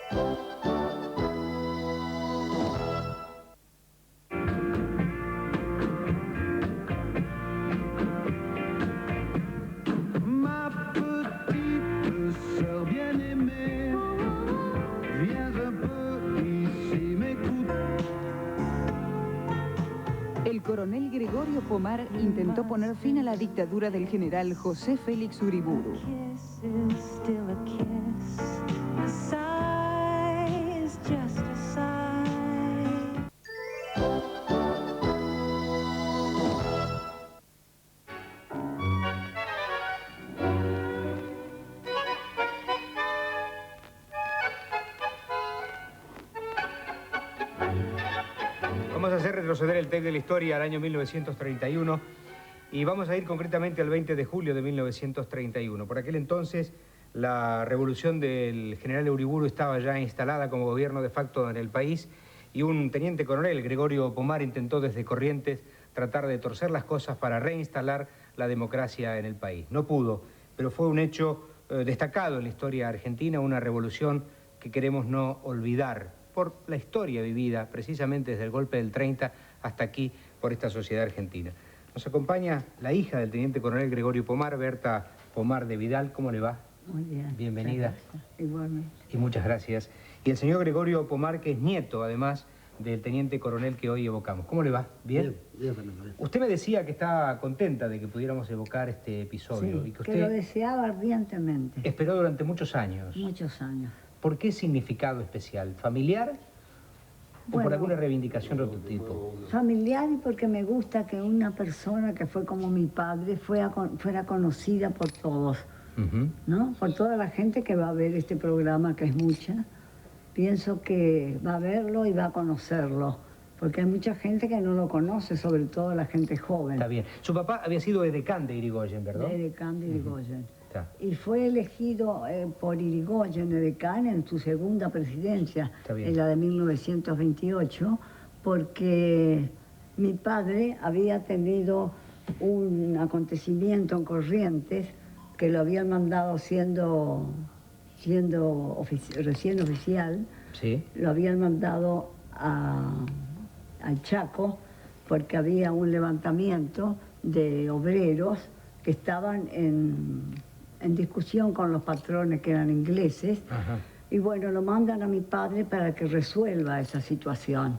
El coronel Gregorio Pomar intentó poner fin a la dictadura del general José Félix Uriburu. Vamos a hacer retroceder el tape de la historia al año 1931 y vamos a ir concretamente al 20 de julio de 1931. Por aquel entonces, la revolución del general Uriburu estaba ya instalada como gobierno de facto en el país y un teniente coronel, Gregorio Pomar, intentó desde Corrientes tratar de torcer las cosas para reinstalar la democracia en el país. No pudo, pero fue un hecho destacado en la historia argentina, una revolución que queremos no olvidar por la historia vivida precisamente desde el golpe del 30 hasta aquí por esta sociedad argentina. Nos acompaña la hija del teniente coronel Gregorio Pomar, Berta Pomar de Vidal. ¿Cómo le va? Muy bien. Bienvenida. Igualmente. Y muchas gracias. Y el señor Gregorio Pomar, que es nieto, además, del teniente coronel que hoy evocamos. ¿Cómo le va? ¿Bien? Bien, Fernando. Usted me decía que estaba contenta de que pudiéramos evocar este episodio. Sí, y que que usted lo deseaba ardientemente. esperó durante muchos años. Muchos años. ¿Por qué significado especial? ¿Familiar o por Bueno, alguna reivindicación de otro tipo? Familiar, y porque me gusta que una persona que fue como mi padre fuera conocida por todos, ¿no? Por toda la gente que va a ver este programa, que es mucha. Pienso que va a verlo y va a conocerlo, porque hay mucha gente que no lo conoce, sobre todo la gente joven. Está bien. Su papá había sido edecán de Irigoyen, ¿verdad? De edecán de Irigoyen. Está. Y fue elegido por Irigoyen, edecán, en su segunda presidencia, en la de 1928, porque mi padre había tenido un acontecimiento en Corrientes que lo habían mandado siendo recién oficial, Sí. lo habían mandado al Chaco porque había un levantamiento de obreros que estaban en discusión con los patrones que eran ingleses. Ajá. Y bueno, lo mandan a mi padre para que resuelva esa situación.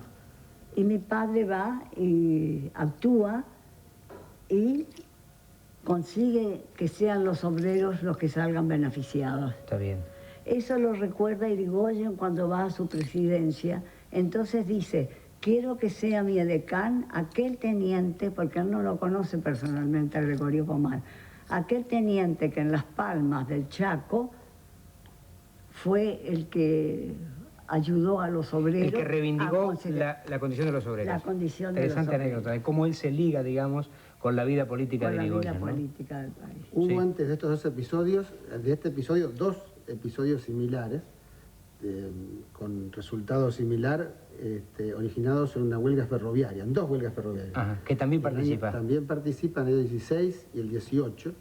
Y mi padre va y actúa y consigue que sean los obreros los que salgan beneficiados. Está bien. Eso lo recuerda Irigoyen cuando va a su presidencia. Entonces dice, quiero que sea mi edecán aquel teniente, porque él no lo conoce personalmente a Gregorio Pomar, aquel teniente que en Las Palmas del Chaco fue el que ayudó a los obreros. El que reivindicó la condición de los obreros. La condición de los Interesante obreros. anécdota de cómo él se liga, digamos, con la vida política de Irigoyen, Con la vida ¿no? política del país. Hubo Sí. antes de estos dos episodios, de este episodio, dos episodios similares, con resultado similar, originados en una huelga ferroviaria, en dos huelgas ferroviarias. Ajá, que también participa. También participan el 16 y el 18,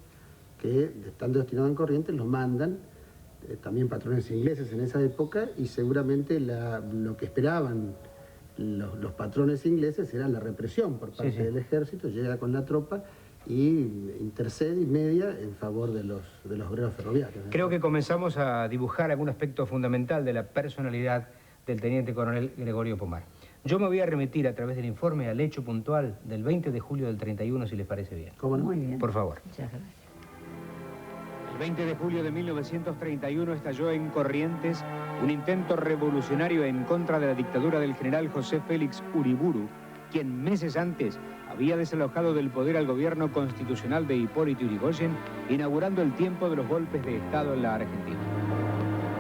que estando destinados en Corrientes, los mandan, también patrones ingleses en esa época, y seguramente lo que esperaban los patrones ingleses era la represión por parte del ejército, llega con la tropa y intercede y media en favor de los obreros ferroviarios. Creo que comenzamos a dibujar algún aspecto fundamental de la personalidad del teniente coronel Gregorio Pomar. Yo me voy a remitir a través del informe al hecho puntual del 20 de julio del 31, si les parece bien. ¿Cómo no? Muy bien. Por favor. Muchas gracias. El 20 de julio de 1931 estalló en Corrientes un intento revolucionario en contra de la dictadura del general José Félix Uriburu, quien meses antes había desalojado del poder al gobierno constitucional de Hipólito Yrigoyen, inaugurando el tiempo de los golpes de Estado en la Argentina.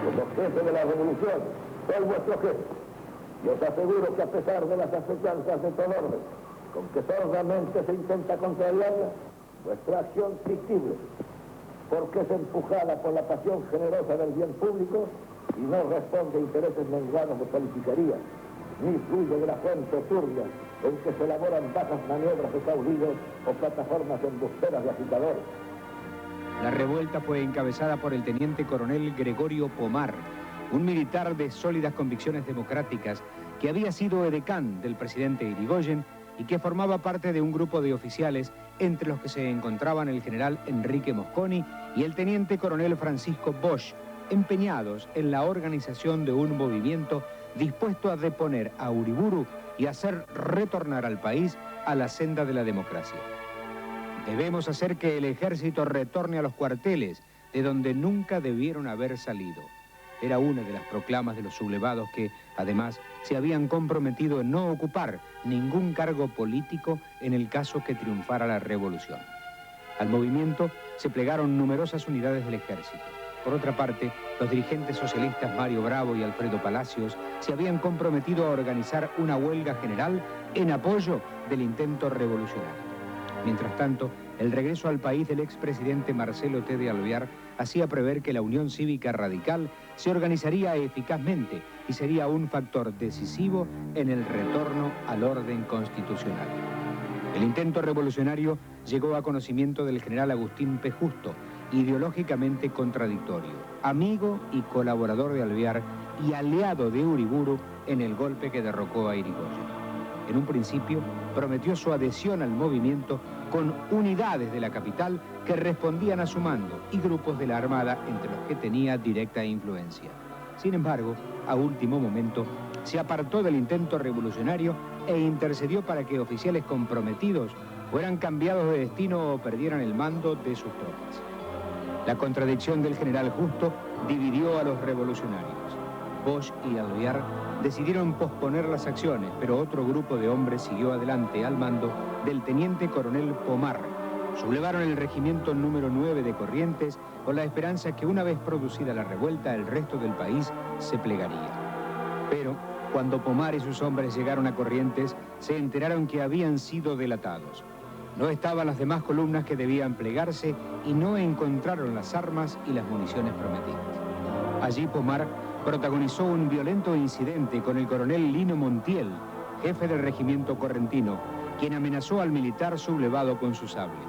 Como jefe de la revolución, soy vuestro jefe. Y os aseguro que a pesar de las acechanzas de todo orden, con que sordamente se intenta contrariarla, vuestra acción fictible, porque es empujada por la pasión generosa del bien público y no responde a intereses menguados de politiquería, ni fluye de la fuente turbia en que se elaboran bajas maniobras de caudillos o plataformas embusteras de agitadores. La revuelta fue encabezada por el teniente coronel Gregorio Pomar, un militar de sólidas convicciones democráticas que había sido edecán del presidente Irigoyen y que formaba parte de un grupo de oficiales entre los que se encontraban el general Enrique Mosconi y el teniente coronel Francisco Bosch, empeñados en la organización de un movimiento dispuesto a deponer a Uriburu y hacer retornar al país a la senda de la democracia. Debemos hacer que el ejército retorne a los cuarteles, de donde nunca debieron haber salido. Era una de las proclamas de los sublevados que, además, se habían comprometido en no ocupar ningún cargo político en el caso que triunfara la revolución. Al movimiento se plegaron numerosas unidades del ejército. Por otra parte, los dirigentes socialistas Mario Bravo y Alfredo Palacios se habían comprometido a organizar una huelga general en apoyo del intento revolucionario. Mientras tanto, el regreso al país del expresidente Marcelo T. de Alvear hacía prever que la Unión Cívica Radical se organizaría eficazmente y sería un factor decisivo en el retorno al orden constitucional. El intento revolucionario llegó a conocimiento del general Agustín P. Justo, ideológicamente contradictorio, amigo y colaborador de Alvear y aliado de Uriburu en el golpe que derrocó a Irigoyen. En un principio, prometió su adhesión al movimiento con unidades de la capital que respondían a su mando y grupos de la Armada entre los que tenía directa influencia. Sin embargo, a último momento, se apartó del intento revolucionario e intercedió para que oficiales comprometidos fueran cambiados de destino o perdieran el mando de sus tropas. La contradicción del general Justo dividió a los revolucionarios. Bosch y Alvear decidieron posponer las acciones, pero otro grupo de hombres siguió adelante al mando del teniente coronel Pomar. Sublevaron el regimiento número 9 de Corrientes con la esperanza que una vez producida la revuelta, el resto del país se plegaría. Pero cuando Pomar y sus hombres llegaron a Corrientes, se enteraron que habían sido delatados. No estaban las demás columnas que debían plegarse y no encontraron las armas y las municiones prometidas. Allí Pomar protagonizó un violento incidente con el coronel Lino Montiel, jefe del regimiento correntino, quien amenazó al militar sublevado con su sable.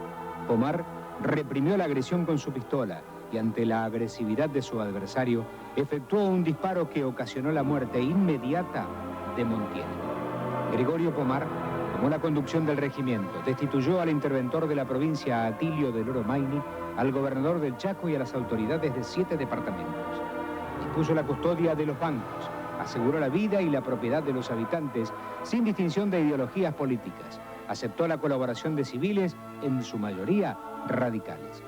Pomar reprimió la agresión con su pistola y ante la agresividad de su adversario, efectuó un disparo que ocasionó la muerte inmediata de Montiel. Gregorio Pomar tomó la conducción del regimiento, destituyó al interventor de la provincia Atilio del Oromaini, al gobernador del Chaco y a las autoridades de 7 departamentos. Dispuso la custodia de los bancos, aseguró la vida y la propiedad de los habitantes sin distinción de ideologías políticas. Aceptó la colaboración de civiles, en su mayoría radicales.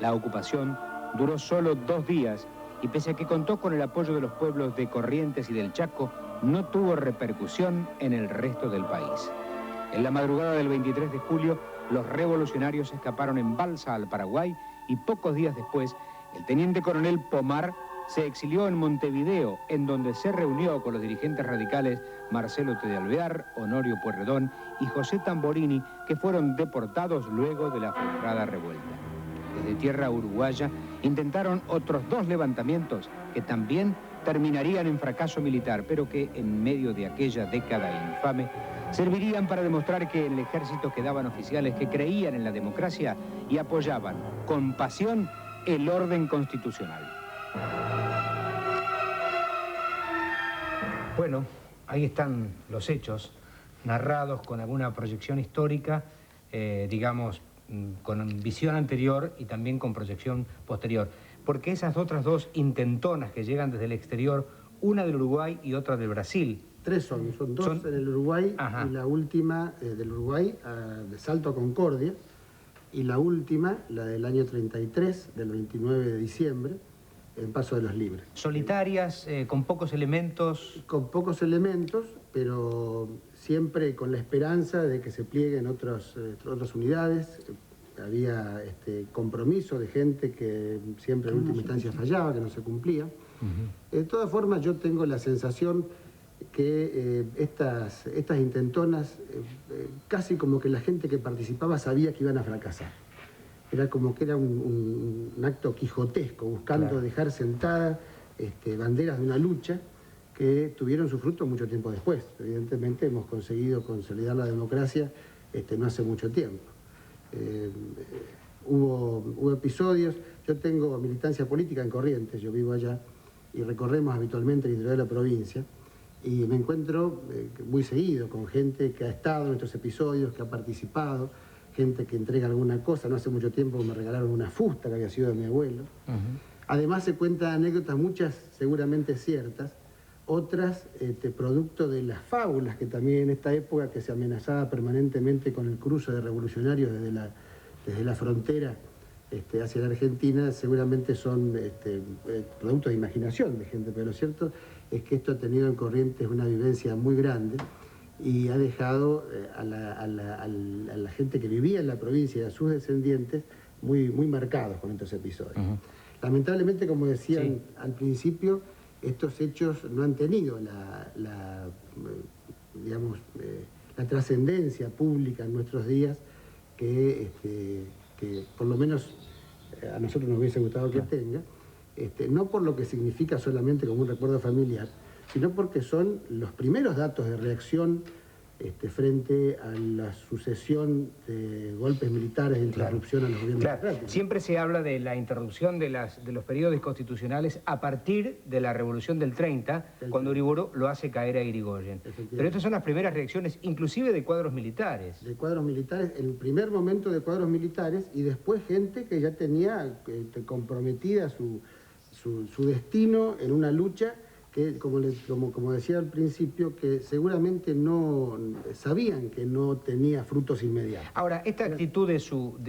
La ocupación duró solo 2 días y pese a que contó con el apoyo de los pueblos de Corrientes y del Chaco, no tuvo repercusión en el resto del país. En la madrugada del 23 de julio, los revolucionarios escaparon en balsa al Paraguay y pocos días después, el teniente coronel Pomar se exilió en Montevideo, en donde se reunió con los dirigentes radicales Marcelo T. de Alvear, Honorio Pueyrredón y José Tamborini, que fueron deportados luego de la frustrada revuelta. Desde tierra uruguaya intentaron otros 2 levantamientos que también terminarían en fracaso militar, pero que en medio de aquella década infame servirían para demostrar que en el ejército quedaban oficiales que creían en la democracia y apoyaban con pasión el orden constitucional. Bueno, ahí están los hechos narrados con alguna proyección histórica, digamos, con visión anterior y también con proyección posterior. Porque esas otras 2 intentonas que llegan desde el exterior, una del Uruguay y otra del Brasil. 3 son 2 en el Uruguay. Ajá. Y la última del Uruguay, de Salto a Concordia, y la última, la del año 33, del 29 de diciembre, en Paso de los Libres. Solitarias, con pocos elementos. Con pocos elementos, pero siempre con la esperanza de que se plieguen otras unidades. Había compromiso de gente que siempre en última instancia fallaba, que no se cumplía. De todas formas, yo tengo la sensación que estas intentonas, casi como que la gente que participaba sabía que iban a fracasar. Era como que era un acto quijotesco, buscando dejar sentadas banderas de una lucha que tuvieron su fruto mucho tiempo después. Evidentemente hemos conseguido consolidar la democracia no hace mucho tiempo. Hubo episodios. Yo tengo militancia política en Corrientes, yo vivo allá, y recorremos habitualmente el interior de la provincia, y me encuentro muy seguido con gente que ha estado en estos episodios, que ha participado, gente que entrega alguna cosa. No hace mucho tiempo me regalaron una fusta que había sido de mi abuelo. Además se cuentan anécdotas, muchas seguramente ciertas, otras producto de las fábulas que también en esta época, que se amenazaba permanentemente con el cruce de revolucionarios desde la frontera hacia la Argentina, seguramente son productos de imaginación de gente, pero lo cierto es que esto ha tenido en Corrientes una vivencia muy grande y ha dejado a la gente que vivía en la provincia y a sus descendientes muy, muy marcados con estos episodios. Lamentablemente, como decían al principio, estos hechos no han tenido la trascendencia pública en nuestros días que por lo menos a nosotros nos hubiese gustado que tenga, no por lo que significa solamente como un recuerdo familiar, sino porque son los primeros datos de reacción frente a la sucesión de golpes militares, de interrupción a los gobiernos democráticos. Siempre se habla de la interrupción de los periodos constitucionales a partir de la Revolución del 30, cuando Uriburu lo hace caer a Irigoyen. Pero estas son las primeras reacciones, inclusive de cuadros militares. De cuadros militares, en el primer momento de cuadros militares, y después gente que ya tenía comprometida su destino en una lucha que, como decía al principio, que seguramente no sabían que no tenía frutos inmediatos. Ahora, esta actitud de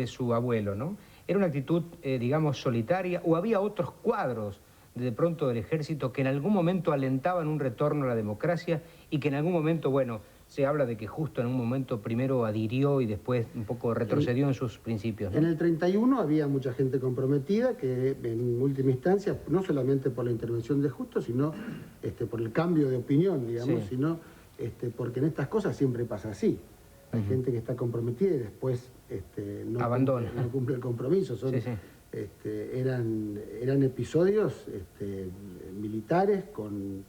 su abuelo, ¿no? ¿Era una actitud, digamos, solitaria, o había otros cuadros de pronto del ejército que en algún momento alentaban un retorno a la democracia y que en algún momento, bueno, se habla de que justo en un momento primero adhirió y después un poco retrocedió en sus principios, ¿no? En el 31 había mucha gente comprometida que en última instancia, no solamente por la intervención de Justo, sino por el cambio de opinión, digamos, sino porque en estas cosas siempre pasa así. Hay gente que está comprometida y después abandona. No cumple el compromiso. Son, eran episodios militares con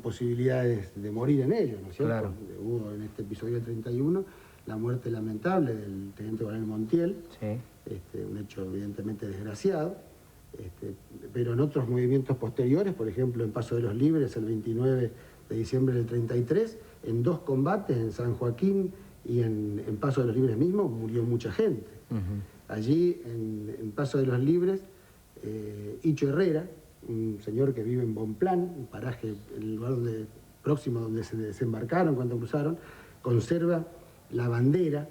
posibilidades de morir en ellos, ¿no es cierto? Claro. Hubo en este episodio del 31 la muerte lamentable del teniente coronel Montiel, un hecho evidentemente desgraciado, pero en otros movimientos posteriores, por ejemplo en Paso de los Libres el 29 de diciembre del 33, en 2 combates en San Joaquín y en Paso de los Libres mismo murió mucha gente. Allí en Paso de los Libres, Hicho Herrera, un señor que vive en Bonplan, un paraje, el lugar próximo donde se desembarcaron cuando cruzaron, conserva la bandera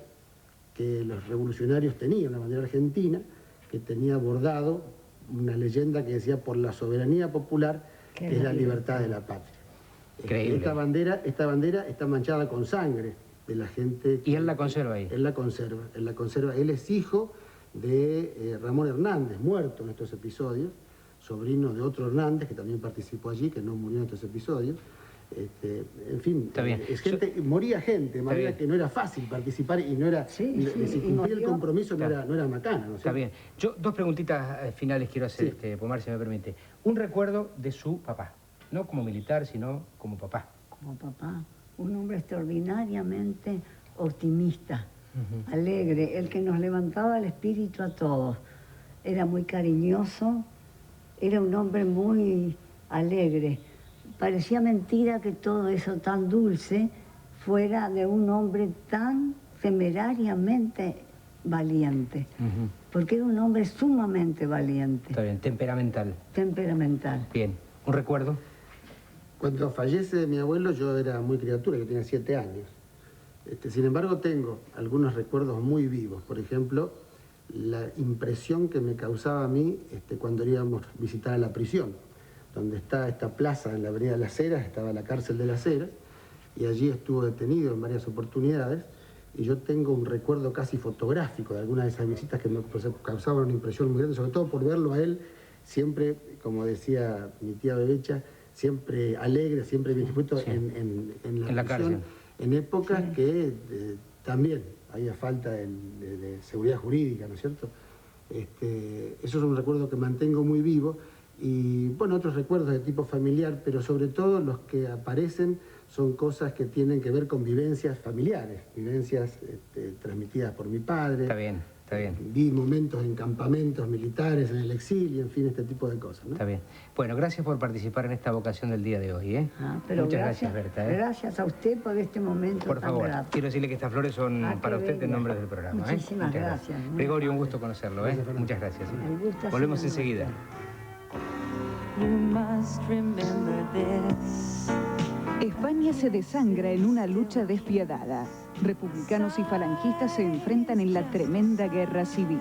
que los revolucionarios tenían, una bandera argentina, que tenía bordado una leyenda que decía: por la soberanía popular, que es la libertad de la patria. Increíble. Esta bandera está manchada con sangre de la gente. ¿Y él la conserva ahí? Él la conserva. Él es hijo de Ramón Hernández, muerto en estos episodios, sobrino de otro Hernández que también participó allí, que no murió en estos episodios. En fin, está bien. Moría gente, de manera que no era fácil participar y no era, si cumplir el compromiso no era macana, ¿no? Está bien. Yo 2 preguntitas finales quiero hacer, Pomar, si me permite. Un recuerdo de su papá, no como militar, sino como papá. Como papá, un hombre extraordinariamente optimista, alegre, el que nos levantaba el espíritu a todos. Era muy cariñoso, era un hombre muy alegre. Parecía mentira que todo eso tan dulce fuera de un hombre tan temerariamente valiente. Porque era un hombre sumamente valiente. Está bien, temperamental. Temperamental. Bien. ¿Un recuerdo? Cuando fallece mi abuelo yo era muy criatura, yo tenía 7 años. Sin embargo, tengo algunos recuerdos muy vivos. Por ejemplo, la impresión que me causaba a mí cuando íbamos a visitar a la prisión, donde está esta plaza en la avenida de Las Heras, estaba la cárcel de Las Heras, y allí estuvo detenido en varias oportunidades, y yo tengo un recuerdo casi fotográfico de algunas de esas visitas que me causaban una impresión muy grande, sobre todo por verlo a él siempre, como decía mi tía Bebecha, siempre alegre, siempre bien dispuesto en la prisión, en épocas que también había falta de seguridad jurídica, ¿no es cierto? Eso es un recuerdo que mantengo muy vivo. Y bueno, otros recuerdos de tipo familiar, pero sobre todo los que aparecen son cosas que tienen que ver con vivencias familiares, vivencias transmitidas por mi padre, Está bien. Vi momentos en campamentos militares, en el exilio, en fin, este tipo de cosas, ¿no? Está bien. Bueno, gracias por participar en esta vocación del día de hoy, ¿eh? Pero Muchas gracias, Berta. Gracias a usted por este momento Por tan favor, grato. quiero decirle que estas flores son para qué usted en bella. nombre del programa. Muchísimas Muchas gracias. Muy Gregorio, un amable. gusto conocerlo, ¿eh? Muchas gracias. El gusto ha Volvemos sido enseguida. nuestro. You must remember this. España se desangra en una lucha despiadada. Republicanos y falangistas se enfrentan en la tremenda guerra civil.